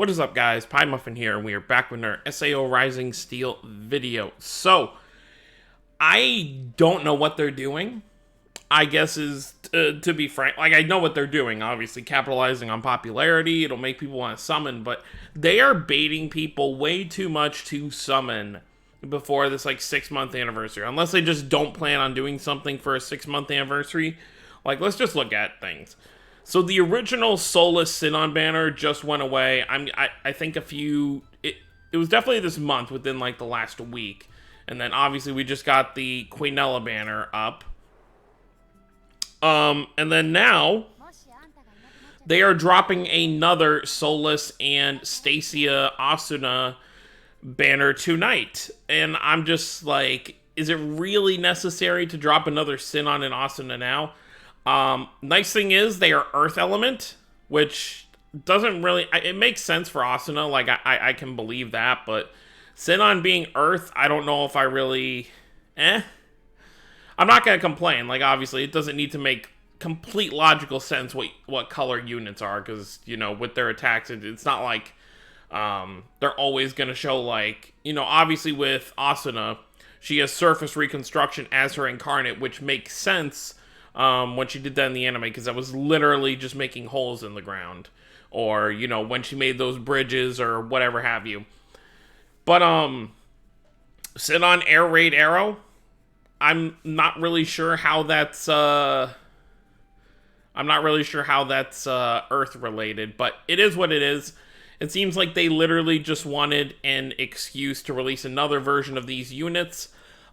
What is up, guys? Pie Muffin here, and we are back with our SAO Rising Steel video. So, I don't know what they're doing, I guess is, to be frank. Like, I know what they're doing, obviously, capitalizing on popularity. It'll make people want to summon, but they are baiting people way too much to summon before this, like, 6-month anniversary. Unless they just don't plan on doing something for a 6-month anniversary. Like, let's just look at things. So the original SOLUS Sinon banner just went away. I think it was definitely this month, within like the last week. And then obviously we just got the Quinella banner up. And then now they are dropping another SOLUS and STACIA Asuna banner tonight. And I'm just like, is it really necessary to drop another Sinon and Asuna now? Nice thing is they are Earth Element, which doesn't really, it makes sense for Asuna, like I can believe that, but Sinon being Earth, I don't know if I really, I'm not going to complain. Like, obviously it doesn't need to make complete logical sense what color units are, because, you know, with their attacks, it's not like, they're always going to show, like, you know, obviously with Asuna, she has surface reconstruction as her incarnate, which makes sense when she did that in the anime, because that was literally just making holes in the ground, or, you know, when she made those bridges or whatever have you. But Sinon Air Raid Arrow, I'm not really sure how that's Earth related, but it is what it is. It seems like they literally just wanted an excuse to release another version of these units,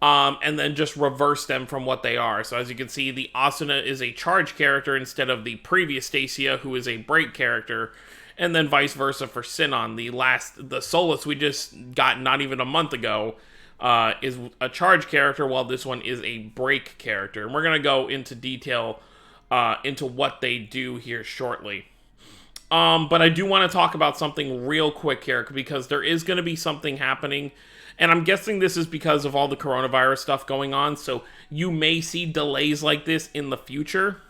and then just reverse them from what they are. So as you can see, the Asuna is a charge character instead of the previous Stacia, who is a break character, and then vice versa for Sinon. The SOLUS we just got not even a month ago is a charge character, while this one is a break character. And we're going to go into detail into what they do here shortly. But I do want to talk about something real quick here, because there is going to be something happening. And I'm guessing this is because of all the coronavirus stuff going on, so you may see delays like this in the future.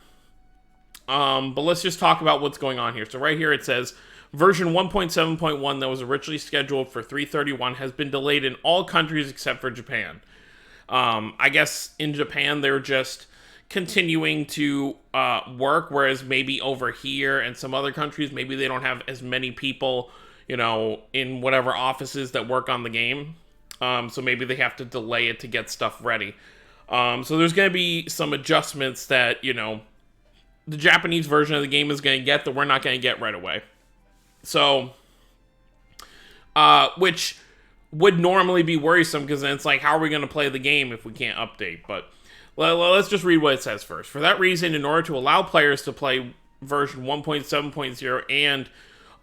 But let's just talk about what's going on here. So right here it says, version 1.7.1 that was originally scheduled for 3/31 has been delayed in all countries except for Japan. I guess in Japan they're just continuing to work, whereas maybe over here and some other countries, maybe they don't have as many people, you know, in whatever offices that work on the game. So maybe they have to delay it to get stuff ready. So there's going to be some adjustments that, you know, the Japanese version of the game is going to get that we're not going to get right away. So, which would normally be worrisome, because then it's like, how are we going to play the game if we can't update? But let's just read what it says first. For that reason, in order to allow players to play version 1.7.0 and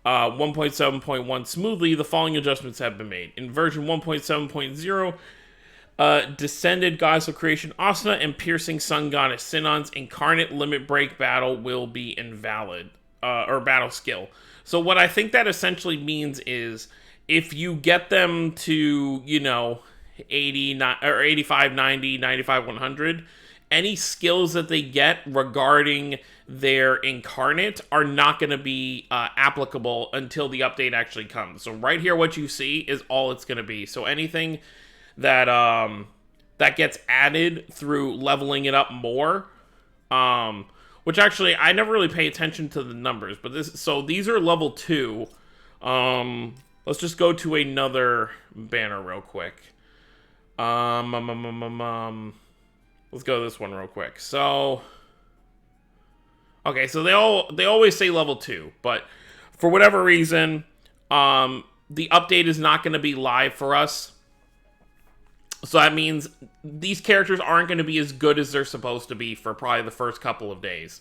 1.7.1 smoothly, the following adjustments have been made. In version 1.7.0, Descended Goddess of Creation Asuna and Piercing Sun Goddess Sinon's Incarnate Limit Break battle will be invalid, or battle skill. So what I think that essentially means is, if you get them to, you know, 80, or 85, 90, 95, 100, any skills that they get regarding their incarnate are not going to be applicable until the update actually comes. So right here, what you see is all it's going to be. So anything that that gets added through leveling it up more, which actually I never really pay attention to the numbers, but these are level 2. Let's just go to another banner real quick. Let's go to this one real quick. So, okay, so they always say level 2, but for whatever reason, the update is not going to be live for us. So that means these characters aren't going to be as good as they're supposed to be for probably the first couple of days.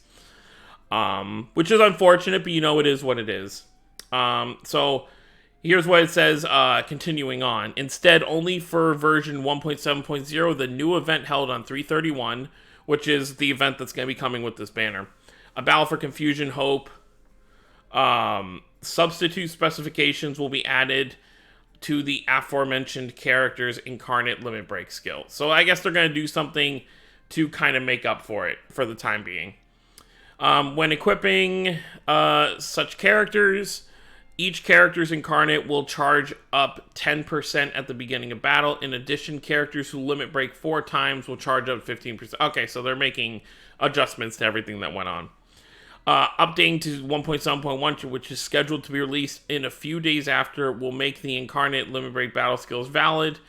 Which is unfortunate, but you know, it is what it is. So here's what it says, continuing on. Instead, only for version 1.7.0, the new event held on 3/31, which is the event that's going to be coming with this banner. A Battle for Confusion Hope. Substitute specifications will be added to the aforementioned character's Incarnate Limit Break skill. So I guess they're going to do something to kind of make up for it for the time being. When equipping such characters, Each character's incarnate will charge up 10% at the beginning of battle. In addition, characters who limit break 4 times will charge up 15%. Okay, so they're making adjustments to everything that went on. Updating to 1.7.1, which is scheduled to be released in a few days after, will make the incarnate limit break battle skills valid,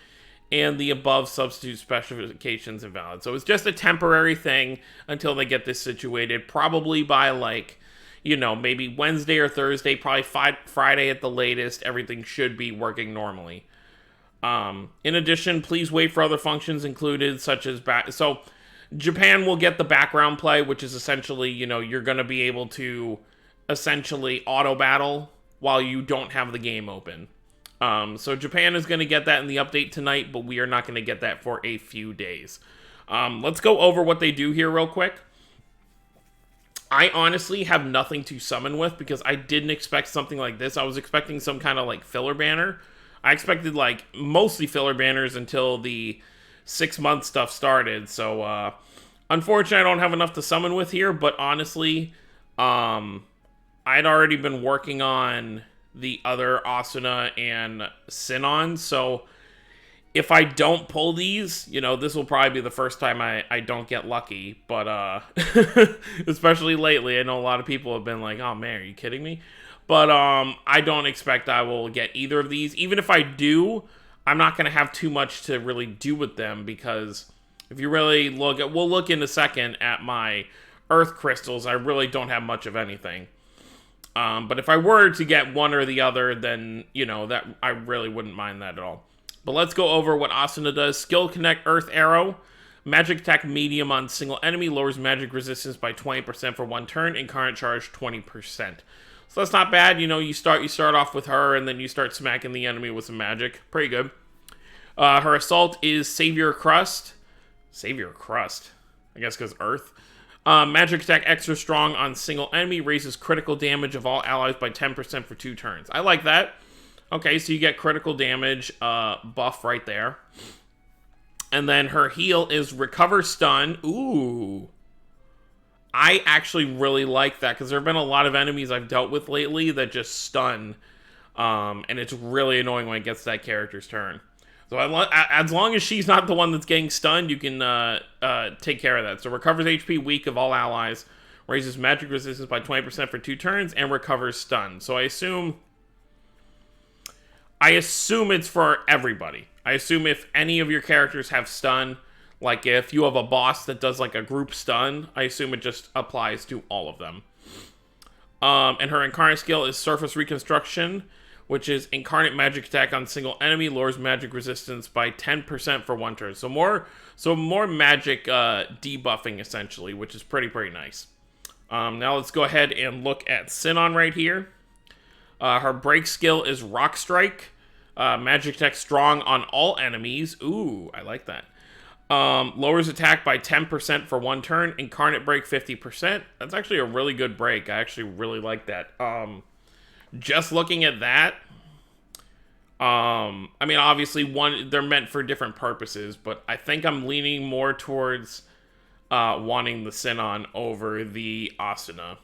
and the above substitute specifications invalid. So it's just a temporary thing until they get this situated, probably by, like, you know, maybe Wednesday or Thursday, probably Friday at the latest. Everything should be working normally. In addition, please wait for other functions included, such as so Japan will get the background play, which is essentially, you know, you're going to be able to essentially auto battle while you don't have the game open. So Japan is going to get that in the update tonight, but we are not going to get that for a few days. Let's go over what they do here real quick. I honestly have nothing to summon with because I didn't expect something like this. I was expecting some kind of like filler banner. I expected like mostly filler banners until the 6-month stuff started. So unfortunately, I don't have enough to summon with here. But honestly, I'd already been working on the other Asuna and Sinon. So if I don't pull these, you know, this will probably be the first time I don't get lucky. But especially lately, I know a lot of people have been like, oh man, are you kidding me? But I don't expect I will get either of these. Even if I do, I'm not going to have too much to really do with them, because if you really look at, we'll look in a second at my earth crystals, I really don't have much of anything. But if I were to get one or the other, then, you know, that I really wouldn't mind that at all. But let's go over what Asuna does. Skill Connect Earth Arrow. Magic attack medium on single enemy. Lowers magic resistance by 20% for 1 turn. Incarnate charge 20%. So that's not bad. You know, you start off with her, and then you start smacking the enemy with some magic. Pretty good. Her assault is Savior Crust. Savior Crust? I guess because Earth. Magic attack extra strong on single enemy. Raises critical damage of all allies by 10% for 2 turns. I like that. Okay, so you get critical damage buff right there. And then her heal is Recover Stun. Ooh. I actually really like that, because there have been a lot of enemies I've dealt with lately that just stun. And it's really annoying when it gets to that character's turn. So as long as she's not the one that's getting stunned, you can take care of that. So recovers HP weak of all allies. Raises magic resistance by 20% for 2 turns. And recovers stun. So I assume it's for everybody. I assume if any of your characters have stun, like if you have a boss that does like a group stun, I assume it just applies to all of them. And her incarnate skill is Surface Reconstruction, which is incarnate magic attack on single enemy, lowers magic resistance by 10% for 1 turn. So more magic debuffing essentially, which is pretty nice. Now let's go ahead and look at Sinon right here. Her break skill is Rock Strike. Magic attack strong on all enemies. Ooh, I like that. Lowers attack by 10% for 1 turn. Incarnate break 50%. That's actually a really good break. I actually really like that. Just looking at that, I mean, obviously they're meant for different purposes, but I think I'm leaning more towards wanting the Sinon over the Asuna.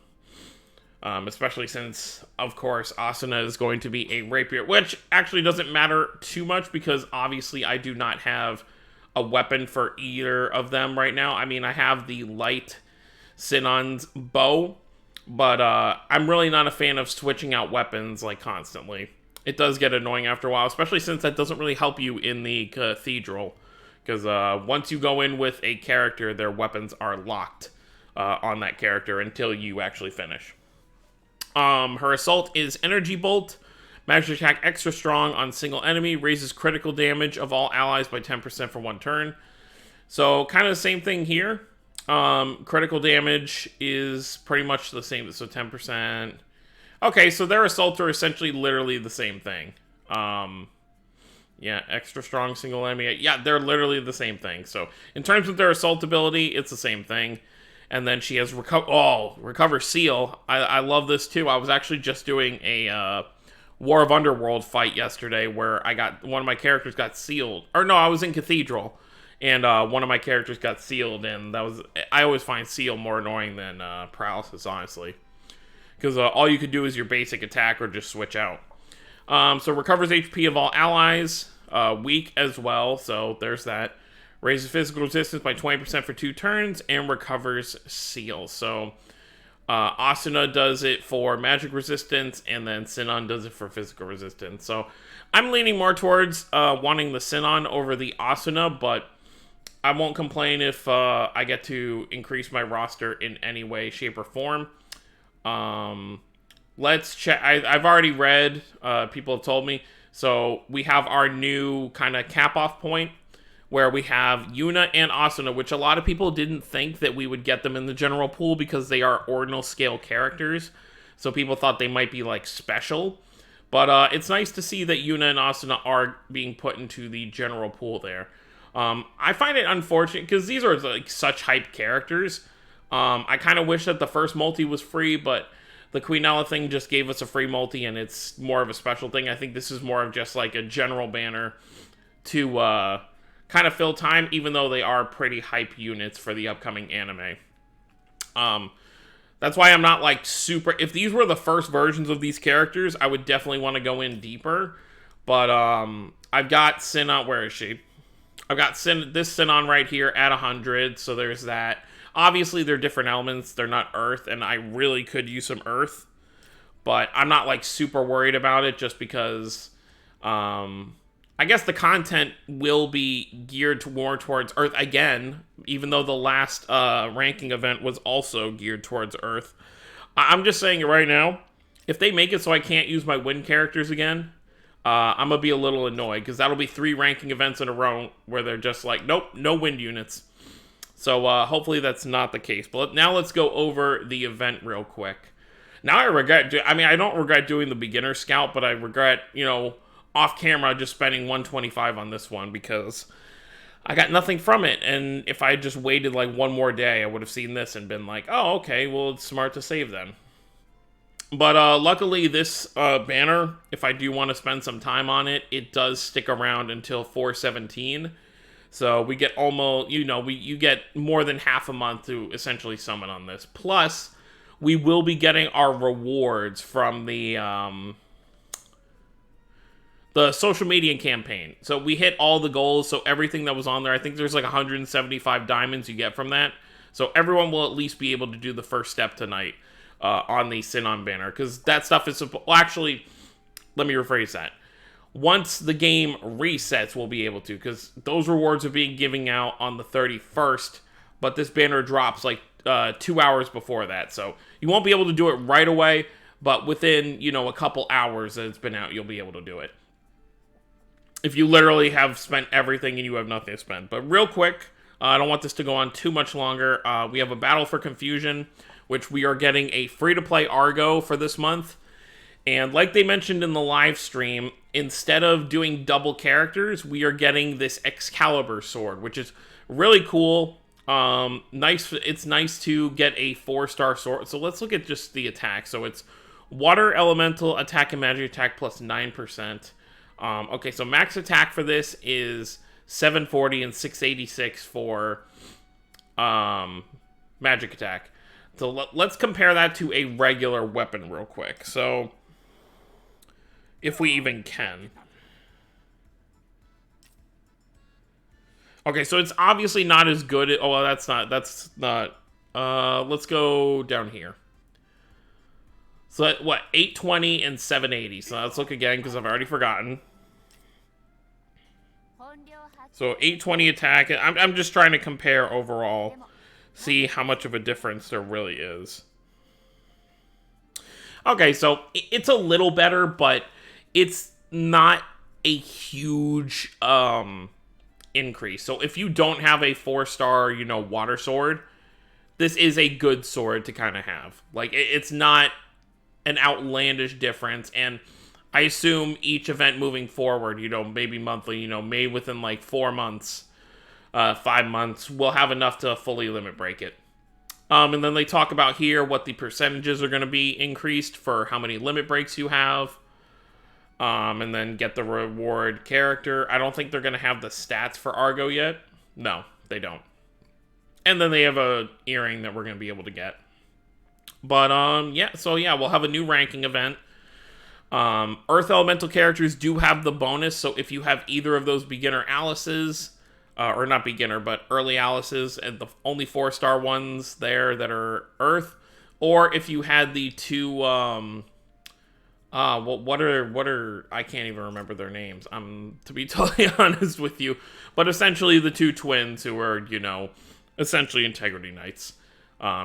Especially since, of course, Asuna is going to be a rapier, which actually doesn't matter too much because obviously I do not have a weapon for either of them right now. I mean, I have the light Sinon's bow, but I'm really not a fan of switching out weapons like constantly. It does get annoying after a while, especially since that doesn't really help you in the cathedral, because once you go in with a character, their weapons are locked on that character until you actually finish. Her assault is Energy Bolt. Magic attack extra strong on single enemy. Raises critical damage of all allies by 10% for 1 turn. So kind of the same thing here. Critical damage is pretty much the same. So 10%. Okay, so their assaults are essentially literally the same thing. Yeah, extra strong single enemy. Yeah, they're literally the same thing. So in terms of their assault ability, it's the same thing. And then she has Recover Seal. I love this too. I was actually just doing a War of Underworld fight yesterday where one of my characters got sealed. Or no, I was in Cathedral, and one of my characters got sealed, and I always find Seal more annoying than Paralysis, honestly. because all you could do is your basic attack or just switch out. So recovers HP of all allies, weak as well, so there's that. Raises physical resistance by 20% for 2 turns, and recovers seal. So Asuna does it for magic resistance, and then Sinon does it for physical resistance. So I'm leaning more towards wanting the Sinon over the Asuna, but I won't complain if I get to increase my roster in any way, shape, or form. Let's check. I've already read, people have told me, so we have our new kind of cap-off point, where we have Yuna and Asuna, which a lot of people didn't think that we would get them in the general pool because they are ordinal scale characters. So people thought they might be, like, special. But it's nice to see that Yuna and Asuna are being put into the general pool there. I find it unfortunate because these are, like, such hyped characters. I kind of wish that the first multi was free, but the Queenella thing just gave us a free multi, and it's more of a special thing. I think this is more of just, like, a general banner to kind of fill time, even though they are pretty hype units for the upcoming anime. That's why I'm not, like, super... If these were the first versions of these characters, I would definitely want to go in deeper. But I've got Sinon... Where is she? I've got this Sinon right here at 100, so there's that. Obviously, they're different elements. They're not Earth, and I really could use some Earth. But I'm not, like, super worried about it just because... I guess the content will be geared more towards Earth again, even though the last ranking event was also geared towards Earth. I'm just saying it right now. If they make it so I can't use my wind characters again, I'm going to be a little annoyed, because that'll be 3 ranking events in a row where they're just like, nope, no wind units. So hopefully that's not the case. But now let's go over the event real quick. Now I regret, I don't regret doing the beginner scout, but I regret, off camera just spending 125 on this one because I got nothing from it. And if I had just waited like one more day, I would have seen this and been like, oh, okay, well, it's smart to save then. But luckily this banner, if I do want to spend some time on it, it does stick around until 4/17. So we get almost, you get more than half a month to essentially summon on this. Plus, we will be getting our rewards from the social media campaign. So we hit all the goals, so everything that was on there, I think there's like 175 diamonds you get from that. So everyone will at least be able to do the first step tonight on the Sinon banner, because that stuff is... Well, actually, let me rephrase that. Once the game resets, we'll be able to, because those rewards are being given out on the 31st, but this banner drops like 2 hours before that. So you won't be able to do it right away, but within, a couple hours that it's been out, you'll be able to do it. If you literally have spent everything and you have nothing to spend. But real quick, I don't want this to go on too much longer. We have a Battle for Confusion, which we are getting a free-to-play Argo for this month. And like they mentioned in the live stream, instead of doing double characters, we are getting this Excalibur sword, which is really cool. Nice. It's nice to get a 4-star sword. So let's look at just the attack. So it's Water Elemental Attack and Magic Attack plus 9%. Okay, so max attack for this is 740 and 686 for magic attack. So let's compare that to a regular weapon real quick. So, if we even can. Okay, so it's obviously not as good. Oh, well, that's not. Let's go down here. So, what, 820 and 780. So, let's look again, because I've already forgotten. So, 820 attack. I'm just trying to compare overall. See how much of a difference there really is. Okay, so it's a little better, but it's not a huge increase. So, if you don't have a 4-star, water sword, this is a good sword to kind of have. Like, it's not an outlandish difference, and I assume each event moving forward, maybe monthly, maybe within like 4 months, 5 months, we'll have enough to fully limit break it. And then they talk about here what the percentages are going to be increased for how many limit breaks you have. And then get the reward character. I don't think they're going to have the stats for Argo yet. No, they don't. And then they have a earring that we're going to be able to get. But, yeah, so yeah, we'll have a new ranking event. Earth Elemental characters do have the bonus, so if you have either of those beginner Alices, or not beginner, but early Alices, and the only 4-star ones there that are Earth, or if you had the two, what are, I can't even remember their names, to be totally honest with you, but essentially the two twins who are, you know, essentially Integrity Knights.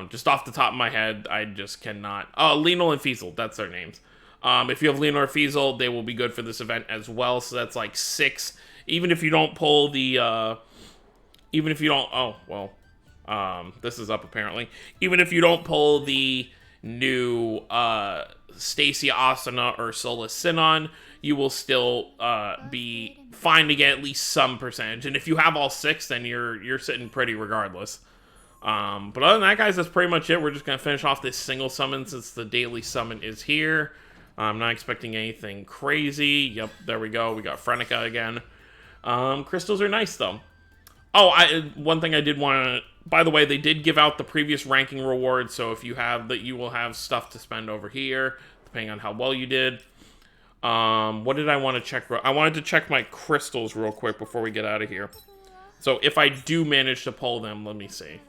Just off the top of my head, I just cannot, Lenal and Fiesel, that's their names. If you have Leonor Fiesel, they will be good for this event as well. So that's like 6. Even if you don't pull the, even if you don't, oh, well, this is up apparently. Even if you don't pull the new, STACIA Asuna or SOLUS Sinon, you will still, be fine to get at least some percentage. And if you have all 6, then you're sitting pretty regardless. But other than that, guys, that's pretty much it. We're just going to finish off this single summon since the daily summon is here. I'm not expecting anything crazy. Yep, there we go. We got Frenica again. Crystals are nice, though. Oh, one thing I did want to... By the way, they did give out the previous ranking reward, so if you have that, you will have stuff to spend over here, depending on how well you did. What did I want to check? I wanted to check my crystals real quick before we get out of here. So if I do manage to pull them, let me see.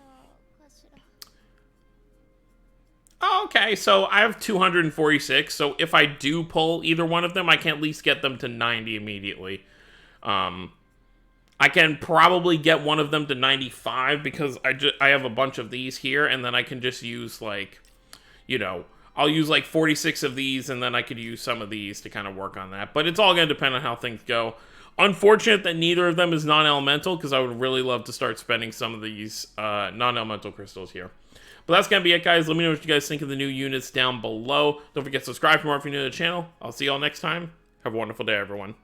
Oh, okay, so I have 246, so if I do pull either one of them, I can at least get them to 90 immediately. I can probably get one of them to 95 because I have a bunch of these here, and then I can just use, like, you know, I'll use like 46 of these, and then I could use some of these to kind of work on that. But it's all going to depend on how things go. Unfortunate that neither of them is non-elemental, because I would really love to start spending some of these non-elemental crystals here. But that's going to be it, guys. Let me know what you guys think of the new units down below. Don't forget to subscribe for more if you're new to the channel. I'll see you all next time. Have a wonderful day, everyone.